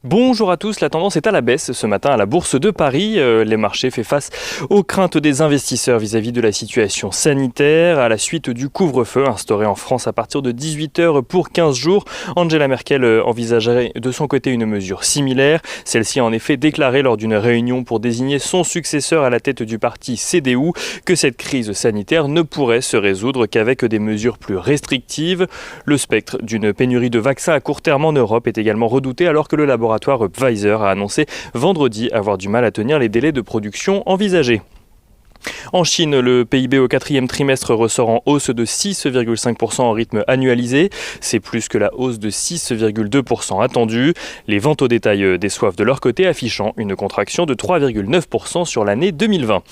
Bonjour à tous, la tendance est à la baisse ce matin à la Bourse de Paris. Les marchés font face aux craintes des investisseurs vis-à-vis de la situation sanitaire. À la suite du couvre-feu instauré en France à partir de 18h pour 15 jours, Angela Merkel envisagerait de son côté une mesure similaire. Celle-ci a en effet déclaré lors d'une réunion pour désigner son successeur à la tête du parti CDU que cette crise sanitaire ne pourrait se résoudre qu'avec des mesures plus restrictives. Le spectre d'une pénurie de vaccins à court terme en Europe est également redouté alors que le laboratoire Pfizer a annoncé vendredi avoir du mal à tenir les délais de production envisagés. En Chine, le PIB au quatrième trimestre ressort en hausse de 6,5% en rythme annualisé. C'est plus que la hausse de 6,2% attendue. Les ventes au détail déçoivent de leur côté, affichant une contraction de 3,9% sur l'année 2020.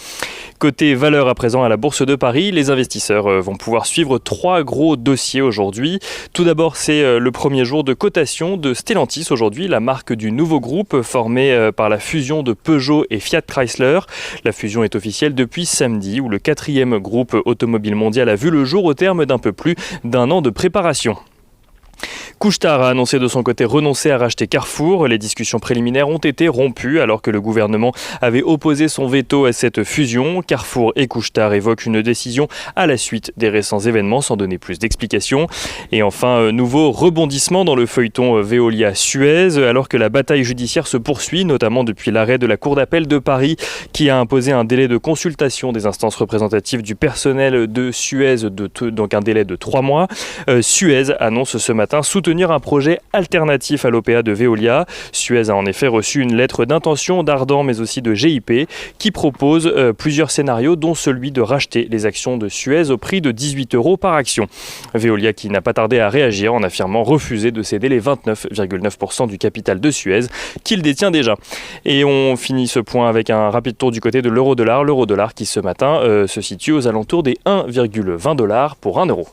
Côté valeur à présent à la Bourse de Paris, les investisseurs vont pouvoir suivre 3 gros dossiers aujourd'hui. Tout d'abord, c'est le premier jour de cotation de Stellantis aujourd'hui, la marque du nouveau groupe formé par la fusion de Peugeot et Fiat Chrysler. La fusion est officielle depuis samedi où le quatrième groupe automobile mondial a vu le jour au terme d'un peu plus d'un an de préparation. Couche-Tard a annoncé de son côté renoncer à racheter Carrefour. Les discussions préliminaires ont été rompues alors que le gouvernement avait opposé son veto à cette fusion. Carrefour et Couche-Tard évoquent une décision à la suite des récents événements sans donner plus d'explications. Et enfin, nouveau rebondissement dans le feuilleton Veolia-Suez alors que la bataille judiciaire se poursuit, notamment depuis l'arrêt de la Cour d'appel de Paris qui a imposé un délai de consultation des instances représentatives du personnel de Suez, donc un délai de 3 mois. Suez annonce ce matin soutenir un projet alternatif à l'OPA de Veolia. Suez a en effet reçu une lettre d'intention d'Ardent mais aussi de GIP qui propose plusieurs scénarios dont celui de racheter les actions de Suez au prix de 18 € par action. Veolia qui n'a pas tardé à réagir en affirmant refuser de céder les 29,9% du capital de Suez qu'il détient déjà. Et on finit ce point avec un rapide tour du côté de l'euro-dollar. L'euro-dollar qui ce matin se situe aux alentours des 1,20 $ pour 1 euro.